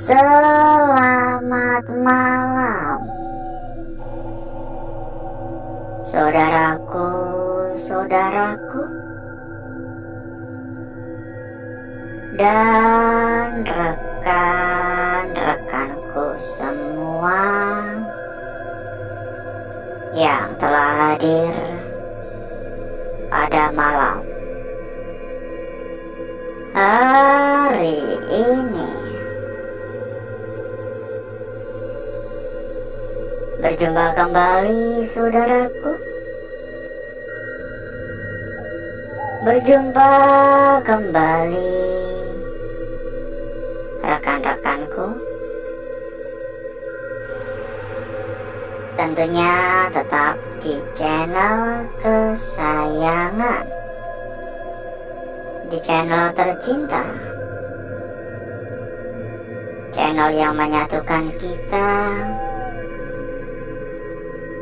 Selamat malam, saudaraku, saudaraku, dan rekan-rekanku semua yang telah hadir pada malam hari ini. Berjumpa kembali, saudaraku. Berjumpa kembali, rekan-rekanku. Tentunya tetap di channel kesayangan, di channel tercinta, channel yang menyatukan kita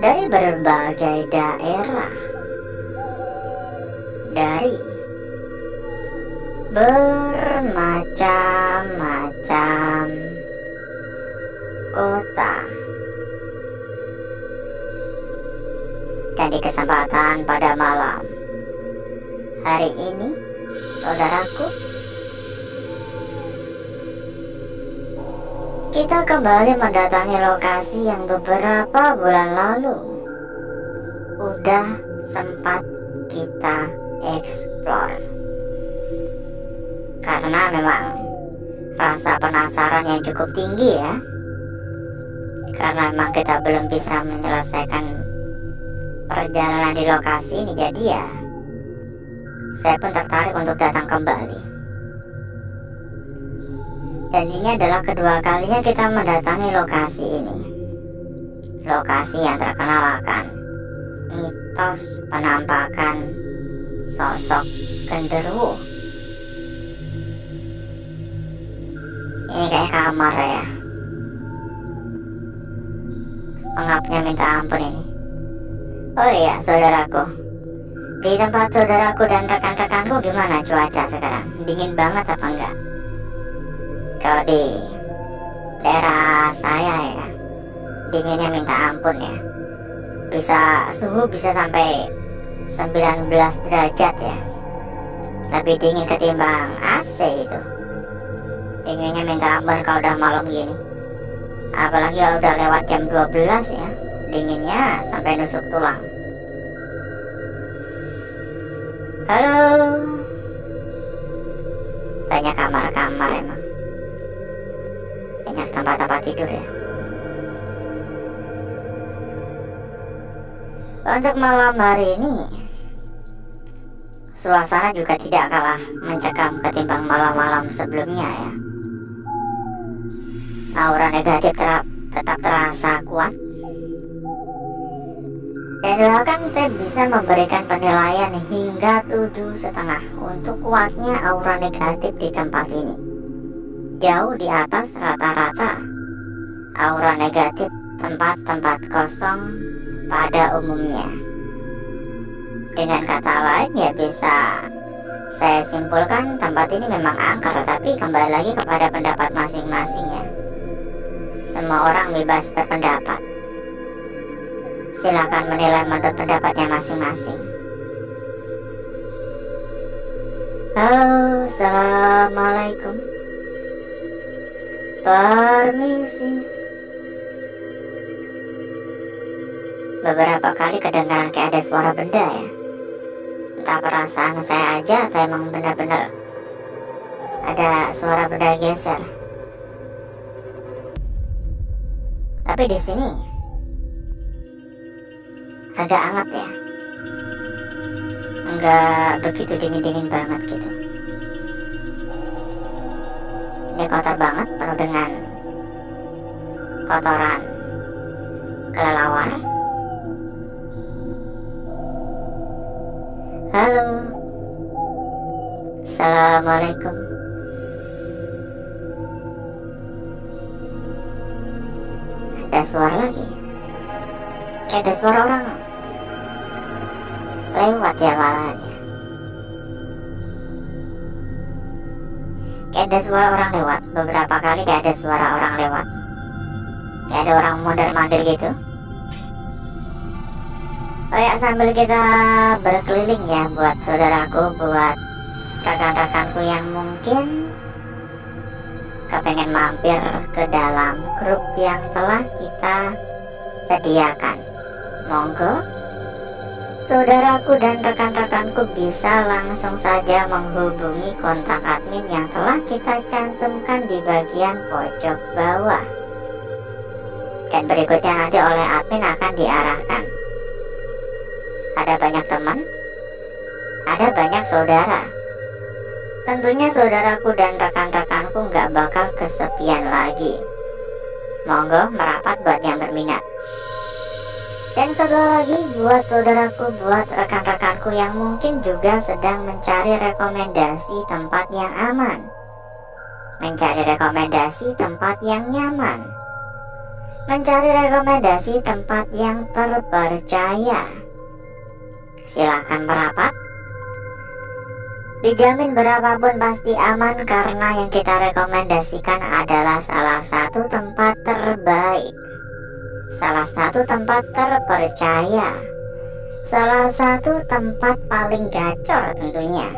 dari berbagai daerah, dari bermacam-macam kota. Dan di kesempatan pada malam hari ini, saudaraku, kita kembali mendatangi lokasi yang beberapa bulan lalu udah sempat kita explore. Karena memang rasa penasaran yang cukup tinggi ya. Karena memang kita belum bisa menyelesaikan perjalanan di lokasi ini, jadi ya saya pun tertarik untuk datang kembali. Dan ini adalah kedua kalinya kita mendatangi lokasi ini. Lokasi yang terkenal akan mitos penampakan sosok genderuwo. Ini kayak kamar ya. Pengapnya minta ampun ini. Oh iya, saudaraku, di tempat saudaraku dan rekan-rekanku gimana cuaca sekarang? Dingin banget apa enggak? Kalau di daerah saya ya, dinginnya minta ampun ya. Suhu bisa sampai 19 derajat ya. Lebih dingin ketimbang AC itu. Dinginnya minta ampun kalau udah malam gini. Apalagi kalau udah lewat jam 12 ya, dinginnya sampai nusuk tulang. Halo. Banyak kamar-kamar emang. Banyak tempat-tempat tidur ya. Untuk malam hari ini, suasana juga tidak kalah mencekam ketimbang malam-malam sebelumnya ya. Aura negatif tetap terasa kuat. Dan doakan saya bisa memberikan penilaian hingga 7,5 untuk kuatnya aura negatif di tempat ini. Jauh di atas rata-rata aura negatif tempat-tempat kosong pada umumnya. Dengan kata lain ya bisa saya simpulkan tempat ini memang angker, tapi kembali lagi kepada pendapat masing-masing ya. Semua orang bebas berpendapat. Silakan menilai menurut pendapatnya masing-masing. Halo, assalamualaikum. Permisi. Beberapa kali kedengaran kayak ada suara benda ya. Entah perasaan saya aja atau emang benar-benar ada suara benda geser. Tapi di sini agak hangat ya. Enggak begitu dingin-dingin banget gitu. Ini kotor banget, penuh dengan kotoran kelelawar. Halo, assalamualaikum. Ada suara lagi. Kayak ada suara orang lewat ya malahan. Kayak ada suara orang lewat. Beberapa kali kayak ada suara orang lewat, kayak ada orang mondar-mandir gitu. Oh ya, sambil kita berkeliling ya, buat saudaraku, buat rekan-rekanku yang mungkin kepengen mampir ke dalam grup yang telah kita sediakan, monggo saudaraku dan rekan-rekanku bisa langsung saja menghubungi kontak admin yang telah kita cantumkan di bagian pojok bawah. Dan berikutnya nanti oleh admin akan diarahkan. Ada banyak teman, ada banyak saudara. Tentunya saudaraku dan rekan-rekanku nggak bakal kesepian lagi. Monggo merapat buat yang berminat. Dan satu lagi buat saudaraku, buat rekan-rekanku yang mungkin juga sedang mencari rekomendasi tempat yang aman, mencari rekomendasi tempat yang nyaman, mencari rekomendasi tempat yang terpercaya. Silakan merapat. Dijamin berapapun pasti aman, karena yang kita rekomendasikan adalah salah satu tempat terbaik, salah satu tempat terpercaya, salah satu tempat paling gacor tentunya,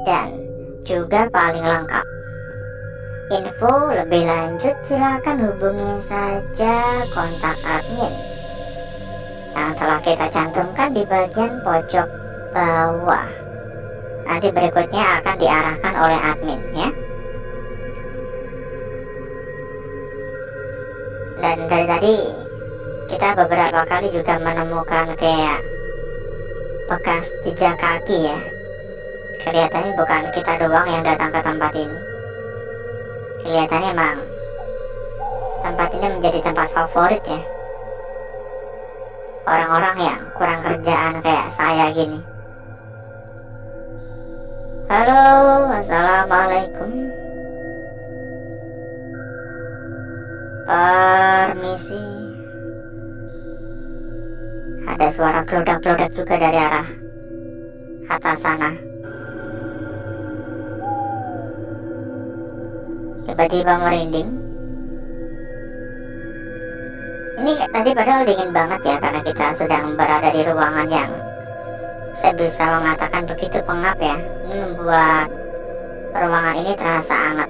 dan juga paling lengkap. Info lebih lanjut silakan hubungi saja kontak admin yang telah kita cantumkan di bagian pojok bawah. Nanti berikutnya akan diarahkan oleh admin ya. Dan dari tadi kita beberapa kali juga menemukan kayak bekas jejak kaki ya. Kelihatannya bukan kita doang yang datang ke tempat ini. Kelihatannya emang tempat ini menjadi tempat favorit ya orang-orang yang kurang kerjaan kayak saya gini. Halo, assalamualaikum. Permisi. Ada suara gelodak-gelodak juga dari arah atas sana. Tiba-tiba merinding. Ini tadi padahal dingin banget ya, karena kita sedang berada di ruangan yang saya bisa mengatakan begitu pengap ya. Ini membuat ruangan ini terasa hangat.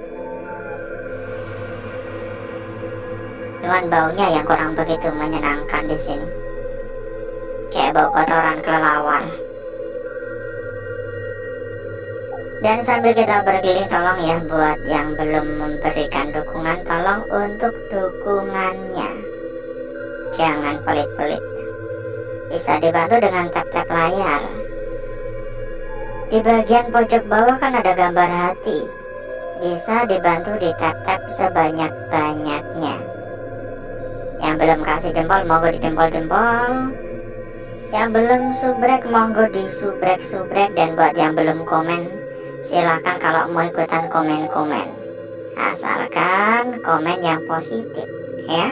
Cuman baunya yang kurang begitu menyenangkan di sini. Kayak bau kotoran kelelawar. Dan sambil kita berkeliling, tolong ya buat yang belum memberikan dukungan, tolong untuk dukungannya jangan pelit-pelit. Bisa dibantu dengan tap-tap layar. Di bagian pojok bawah kan ada gambar hati. Bisa dibantu di tap-tap sebanyak-banyaknya. Yang belum kasih jempol, monggo di jempol-jempol. Yang belum subrek, monggo di subrek-subrek. Dan buat yang belum komen, silahkan kalau mau ikutan komen-komen. Asalkan komen yang positif ya.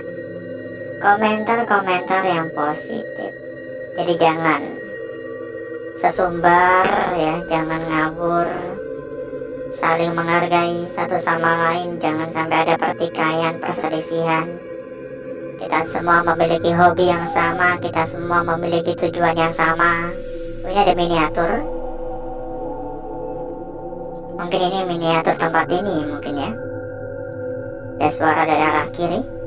Komentar-komentar yang positif. Jadi jangan sesumbar ya, jangan ngawur. Saling menghargai satu sama lain, jangan sampai ada pertikaian, perselisihan. Kita semua memiliki hobi yang sama, kita semua memiliki tujuan yang sama. Punya ada miniatur. Mungkin ini miniatur tempat ini mungkin ya. Ada suara dari arah kiri.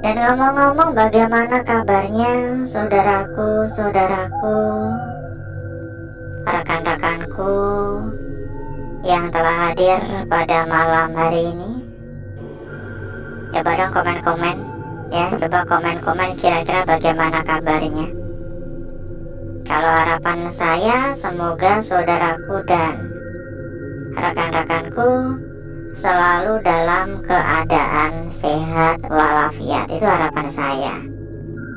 Dan ngomong-ngomong, bagaimana kabarnya saudaraku, rekan-rekanku yang telah hadir pada malam hari ini? Coba dong komen-komen ya, coba komen-komen kira-kira bagaimana kabarnya. Kalau harapan saya, semoga saudaraku dan rekan-rekanku selalu dalam keadaan sehat walafiat. Itu harapan saya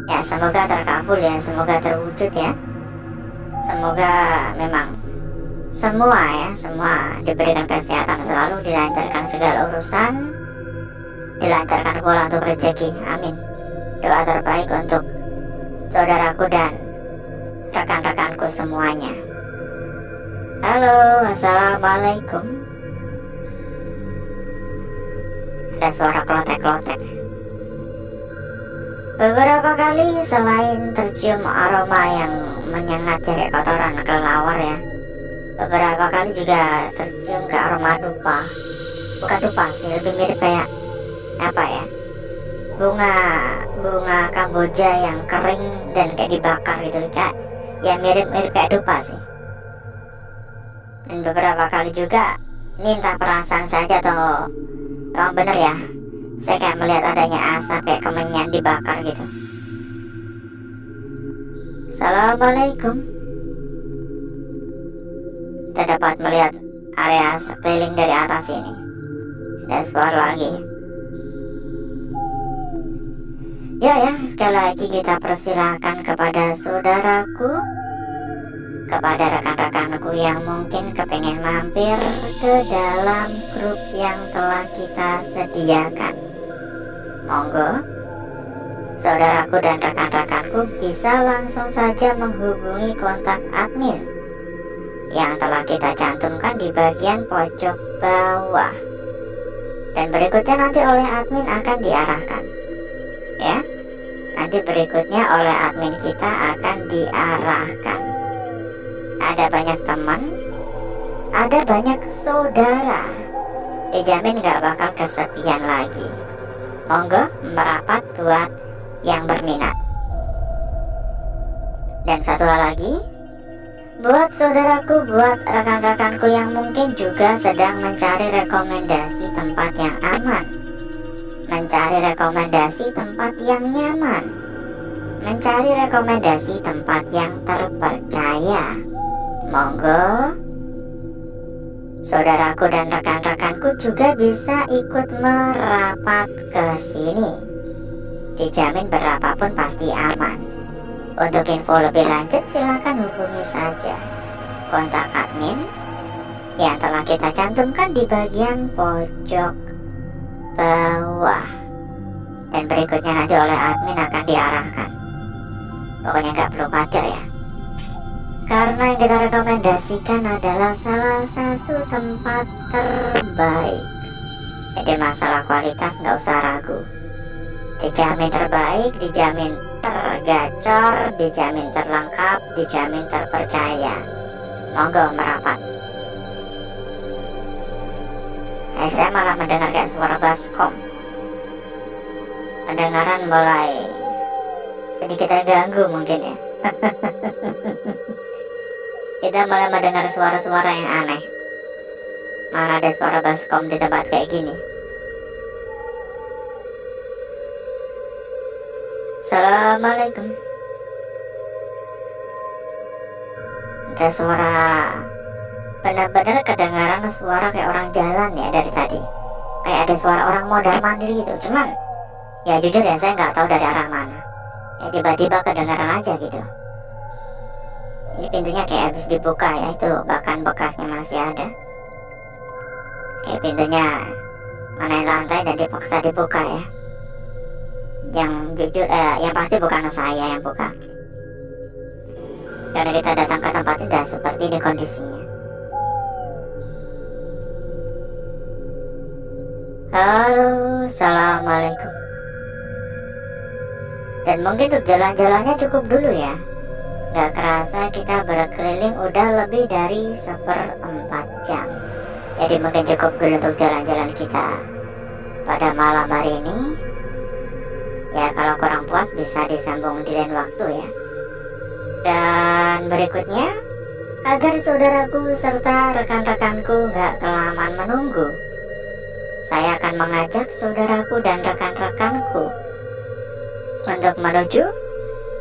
ya, semoga terkabul ya, semoga terwujud ya. Semoga memang semua diberikan kesehatan, selalu dilancarkan segala urusan, dilancarkan pula untuk rezeki, amin. Doa terbaik untuk saudaraku dan rekan-rekanku semuanya. Halo, assalamualaikum. Ada suara klotek-klotek. Beberapa kali selain tercium aroma yang menyengat ya, kayak kotoran kelelawar ya, beberapa kali juga tercium ke aroma dupa. Bukan dupa sih, lebih mirip kayak apa ya, bunga kamboja yang kering dan kayak dibakar gitu, kayak ya mirip-mirip kayak dupa sih. Dan beberapa kali juga, ini entah perasaan saja atau emang bener ya, saya kayak melihat adanya asap kayak kemenyan dibakar gitu. Assalamualaikum. Kita dapat melihat area sekeliling dari atas ini. Ada suara lagi. Ya, sekali lagi kita persilahkan kepada saudaraku, kepada rekan-rekanku yang mungkin kepengen mampir ke dalam grup yang telah kita sediakan. Monggo, saudaraku dan rekan-rekanku bisa langsung saja menghubungi kontak admin yang telah kita cantumkan di bagian pojok bawah. Dan berikutnya nanti oleh admin akan diarahkan. Ya, nanti berikutnya oleh admin kita akan diarahkan. Ada banyak teman, ada banyak saudara, dijamin gak bakal kesepian lagi. Monggo merapat buat yang berminat. Dan satu hal lagi, buat saudaraku, buat rekan-rekanku yang mungkin juga sedang mencari rekomendasi tempat yang aman, mencari rekomendasi tempat yang nyaman, mencari rekomendasi tempat yang terpercaya. Monggo, saudaraku dan rekan-rekanku juga bisa ikut merapat ke sini. Dijamin berapapun pasti aman. Untuk info lebih lanjut silakan hubungi saja kontak admin yang telah kita cantumkan di bagian pojok bawah. Dan berikutnya nanti oleh admin akan diarahkan. Pokoknya gak perlu khawatir ya, karena yang kita rekomendasikan adalah salah satu tempat terbaik. Jadi masalah kualitas nggak usah ragu. Dijamin terbaik, dijamin tergacor, dijamin terlengkap, dijamin terpercaya. Monggo merapat. Saya malah mendengar kayak suara baskom. Pendengaran mulai sedikit terganggu mungkin ya. Kita mulai mendengar suara-suara yang aneh. Mana ada suara baskom di tempat kayak gini. Assalamualaikum. Ada suara, benar-benar kedengaran suara kayak orang jalan ya dari tadi. Kayak ada suara orang mondar mandir gitu. Cuman ya jujur ya, saya nggak tahu dari arah mana. Ya tiba-tiba kedengaran aja gitu. Ini pintunya kayak habis dibuka ya, itu bahkan bekasnya masih ada. Kayak pintunya mana lantai dan dipaksa dibuka ya. Yang jujur yang pasti bukan saya yang buka, karena kita datang ke tempat ini udah seperti ini kondisinya. Halo, assalamualaikum. Dan mungkin untuk jalan-jalannya cukup dulu ya. Gak kerasa kita berkeliling udah lebih dari 1/4 jam. Jadi mungkin cukup dulu untuk jalan-jalan kita pada malam hari ini. Ya kalau kurang puas bisa disambung di lain waktu ya. Dan berikutnya, agar saudaraku serta rekan-rekanku gak kelamaan menunggu, saya akan mengajak saudaraku dan rekan-rekanku untuk menuju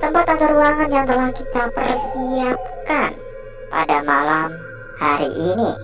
tempat tata ruangan yang telah kita persiapkan pada malam hari ini.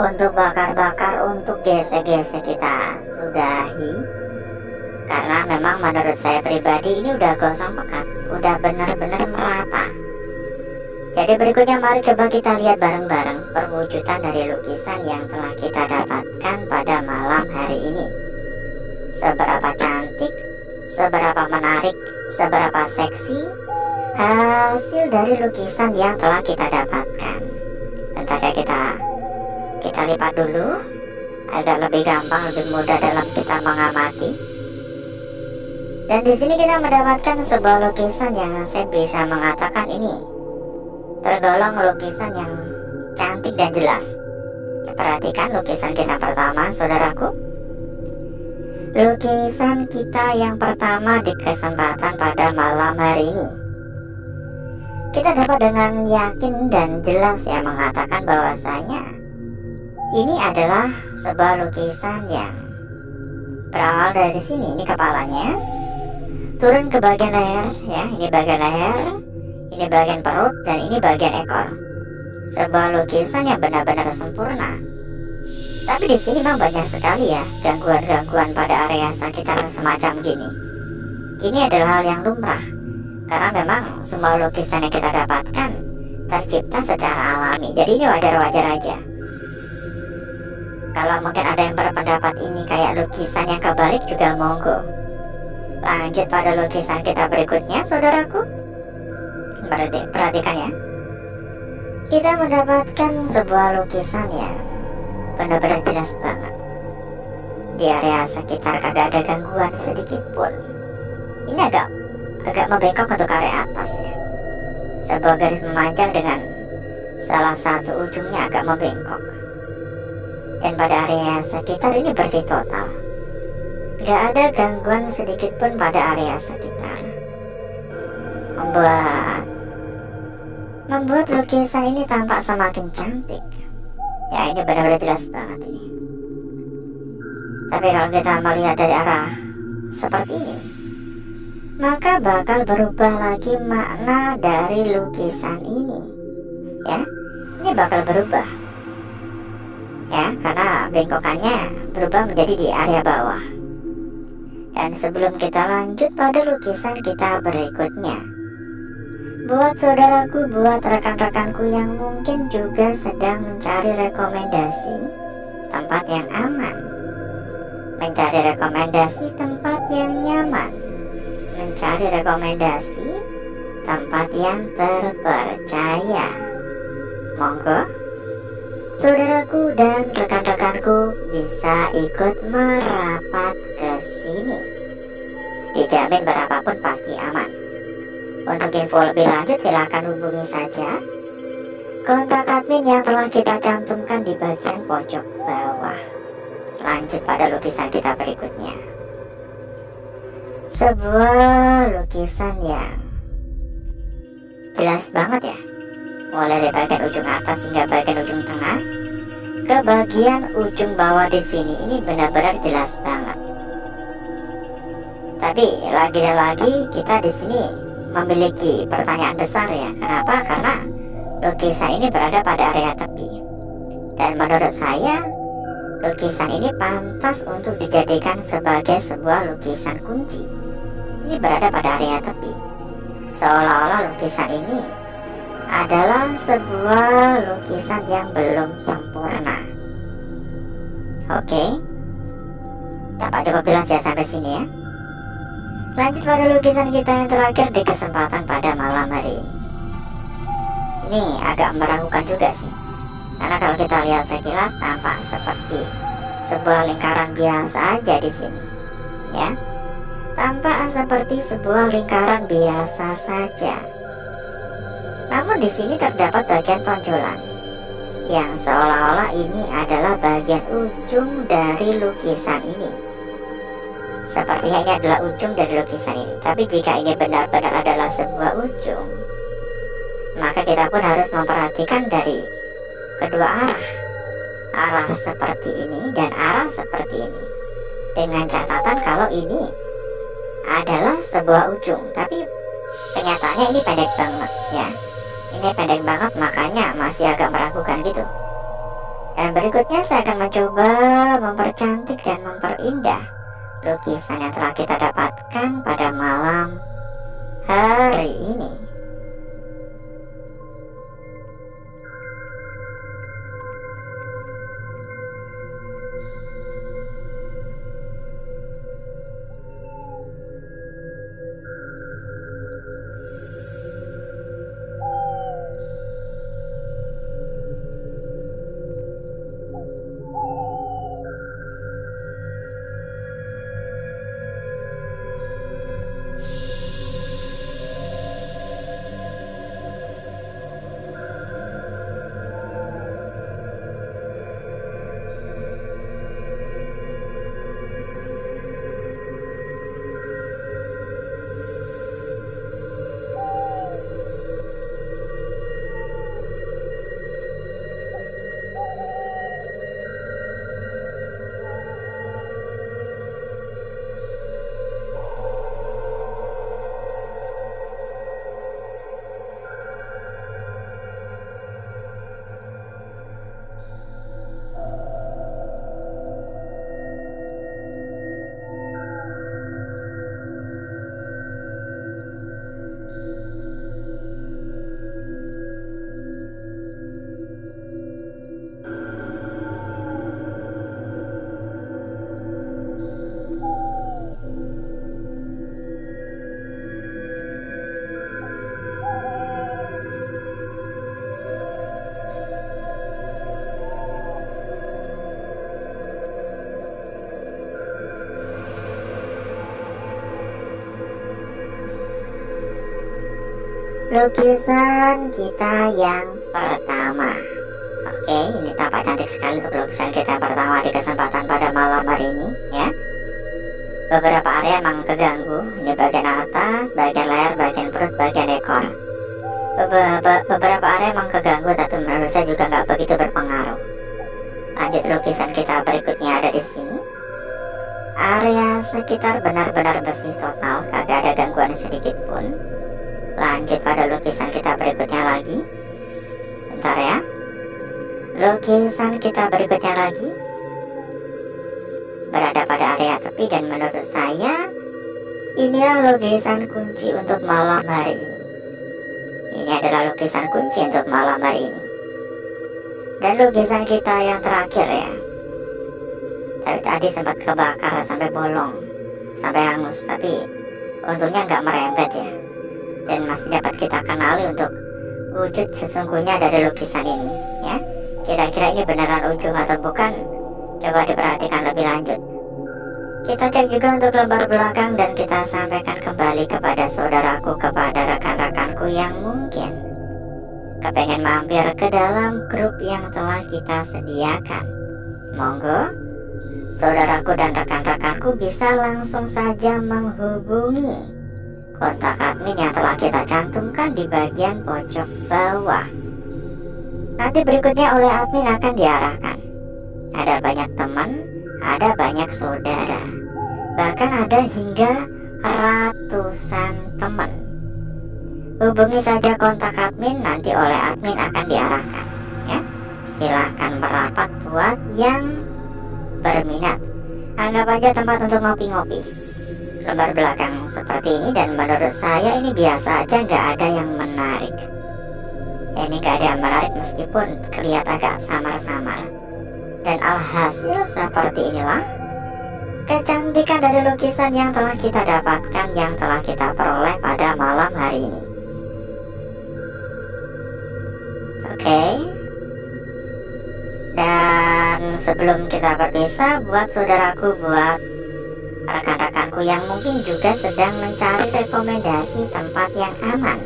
Untuk bakar-bakar, untuk gesek-gesek kita sudahi, karena memang menurut saya pribadi ini udah gosong pekat, udah benar-benar merata. Jadi berikutnya mari coba kita lihat bareng-bareng perwujudan dari lukisan yang telah kita dapatkan pada malam hari ini. Seberapa cantik, seberapa menarik, seberapa seksi hasil dari lukisan yang telah kita dapatkan. Bentar ya, kita lipat dulu agar lebih gampang, lebih mudah dalam kita mengamati. Dan di sini kita mendapatkan sebuah lukisan yang saya bisa mengatakan ini tergolong lukisan yang cantik dan jelas. Perhatikan lukisan kita pertama, saudaraku. Lukisan kita yang pertama di kesempatan pada malam hari ini, kita dapat dengan yakin dan jelas ya mengatakan bahwasanya ini adalah sebuah lukisan yang berawal dari sini. Ini kepalanya, turun ke bagian leher ya, ini bagian leher, ini bagian perut, dan ini bagian ekor. Sebuah lukisan yang benar-benar sempurna. Tapi di sini memang banyak sekali ya gangguan-gangguan pada area sekitar semacam gini. Ini adalah hal yang lumrah, karena memang semua lukisan yang kita dapatkan tercipta secara alami. Jadi ini wajar-wajar aja. Kalau mungkin ada yang berpendapat ini kayak lukisan yang kebalik juga monggo. Lanjut pada lukisan kita berikutnya, saudaraku. Perhatikan ya. Kita mendapatkan sebuah lukisan yang benar-benar jelas banget. Di area sekitar kagak ada gangguan sedikit pun. Ini agak membengkok untuk area atas ya. Sebuah garis memanjang dengan salah satu ujungnya agak membengkok. Dan pada area sekitar ini bersih total. Gak ada gangguan sedikit pun pada area sekitar. Membuat lukisan ini tampak semakin cantik. Ya, ini benar-benar jelas banget ini. Tapi kalau kita melihat dari arah seperti ini, maka bakal berubah lagi makna dari lukisan ini. Ya, ini bakal berubah. Ya, karena bengkokannya berubah menjadi di area bawah. Dan sebelum kita lanjut pada lukisan kita berikutnya, buat saudaraku, buat rekan-rekanku yang mungkin juga sedang mencari rekomendasi tempat yang aman, mencari rekomendasi tempat yang nyaman, mencari rekomendasi tempat yang terpercaya, monggo saudaraku dan rekan-rekanku bisa ikut merapat ke sini. Dijamin berapapun pasti aman. Untuk info lebih lanjut silahkan hubungi saja kontak admin yang telah kita cantumkan di bagian pojok bawah. Lanjut pada lukisan kita berikutnya. Sebuah lukisan yang jelas banget ya. Mulai dari bagian ujung atas hingga bagian ujung tengah ke bagian ujung bawah di sini, ini benar-benar jelas banget. Tapi lagi dan lagi kita di sini memiliki pertanyaan besar ya. Kenapa? Karena lukisan ini berada pada area tepi. Dan menurut saya lukisan ini pantas untuk dijadikan sebagai sebuah lukisan kunci. Ini berada pada area tepi. Seolah-olah lukisan ini adalah sebuah lukisan yang belum sempurna. Oke, dapat cukup jelas ya sampai sini ya. Lanjut pada lukisan kita yang terakhir di kesempatan pada malam hari ini. Ini agak meragukan juga sih, karena kalau kita lihat sekilas tampak seperti sebuah lingkaran biasa aja di sini, ya. Tampak seperti sebuah lingkaran biasa saja. Namun di sini terdapat bagian tonjolan yang seolah-olah ini adalah bagian ujung dari lukisan ini. Sepertinya ini adalah ujung dari lukisan ini. Tapi jika ini benar-benar adalah sebuah ujung, maka kita pun harus memperhatikan dari kedua arah. Arah seperti ini dan arah seperti ini, dengan catatan kalau ini adalah sebuah ujung. Tapi kenyataannya ini pendek banget ya. Ini pendek banget, makanya masih agak meragukan gitu. Dan berikutnya saya akan mencoba mempercantik dan memperindah lukisan yang telah kita dapatkan pada malam hari ini. Lukisan kita yang pertama. Oke, ini tampak cantik sekali untuk lukisan kita yang pertama di kesempatan pada malam hari ini ya. Beberapa area emang keganggu, di bagian atas, bagian leher, bagian perut, bagian ekor. Beberapa area emang keganggu, tapi menurut saya juga nggak begitu berpengaruh. Lanjut, lukisan kita berikutnya ada di sini. Area sekitar benar-benar bersih total, kagak ada gangguan sedikit pun. Lanjut pada lukisan kita berikutnya lagi. Bentar ya. Lukisan kita berikutnya lagi berada pada area tepi, dan menurut saya inilah lukisan kunci untuk malam hari ini. Ini adalah lukisan kunci untuk malam hari ini. Dan lukisan kita yang terakhir ya. Tadi sempat kebakar sampai bolong, sampai hangus, tapi untungnya nggak merembet ya. Dan masih dapat kita kenali untuk wujud sesungguhnya dari lukisan ini ya. Kira-kira ini beneran ujung atau bukan? Coba diperhatikan lebih lanjut. Kita cek juga untuk lembar belakang, dan kita sampaikan kembali kepada saudaraku, kepada rekan-rekanku yang mungkin kepengen mampir ke dalam grup yang telah kita sediakan. Monggo, saudaraku dan rekan-rekanku bisa langsung saja menghubungi kontak admin yang telah kita cantumkan di bagian pojok bawah. Nanti berikutnya oleh admin akan diarahkan. Ada banyak teman, ada banyak saudara, bahkan ada hingga ratusan teman. Hubungi saja kontak admin, nanti oleh admin akan diarahkan ya. Silahkan merapat buat yang berminat. Anggap aja tempat untuk ngopi-ngopi. Lembar belakang seperti ini, dan menurut saya ini biasa aja, nggak ada yang menarik. Ini nggak ada yang menarik meskipun kelihatan agak samar-samar. Dan alhasil seperti inilah kecantikan dari lukisan yang telah kita dapatkan, yang telah kita peroleh pada malam hari ini. Oke. Dan sebelum kita berpisah, buat saudaraku, buat rekan-rekanku yang mungkin juga sedang mencari rekomendasi tempat yang aman,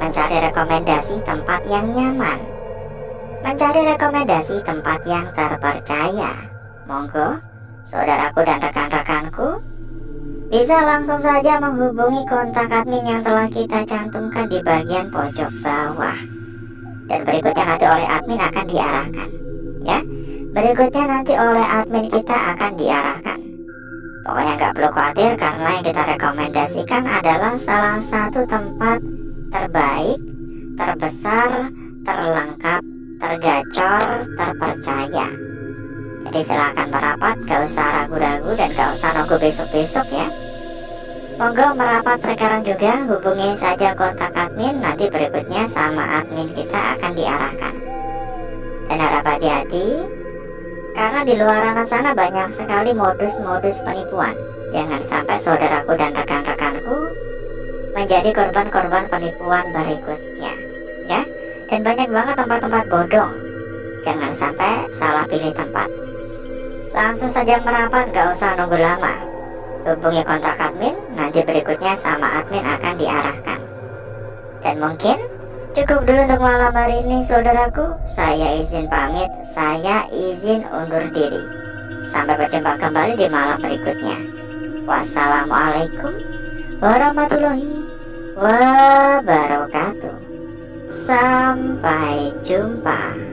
mencari rekomendasi tempat yang nyaman, mencari rekomendasi tempat yang terpercaya, monggo saudaraku dan rekan-rekanku bisa langsung saja menghubungi kontak admin yang telah kita cantumkan di bagian pojok bawah. Dan berikutnya nanti oleh admin akan diarahkan ya. Berikutnya nanti oleh admin kita akan diarahkan. Pokoknya nggak perlu khawatir, karena yang kita rekomendasikan adalah salah satu tempat terbaik, terbesar, terlengkap, tergacor, terpercaya. Jadi silahkan merapat, gak usah ragu-ragu dan gak usah nunggu besok-besok ya. Monggo merapat sekarang juga, hubungi saja kontak admin, nanti berikutnya sama admin kita akan diarahkan. Dan harap hati-hati, karena di luar sana banyak sekali modus-modus penipuan. Jangan sampai saudaraku dan rekan-rekanku menjadi korban-korban penipuan berikutnya ya. Dan banyak banget tempat-tempat bodong, jangan sampai salah pilih tempat. Langsung saja merapat, gak usah nunggu lama. Hubungi kontak admin, nanti berikutnya sama admin akan diarahkan. Dan mungkin cukup dulu untuk malam hari ini saudaraku. Saya izin pamit, saya izin undur diri. Sampai berjumpa kembali di malam berikutnya. Wassalamualaikum warahmatullahi wabarakatuh. Sampai jumpa.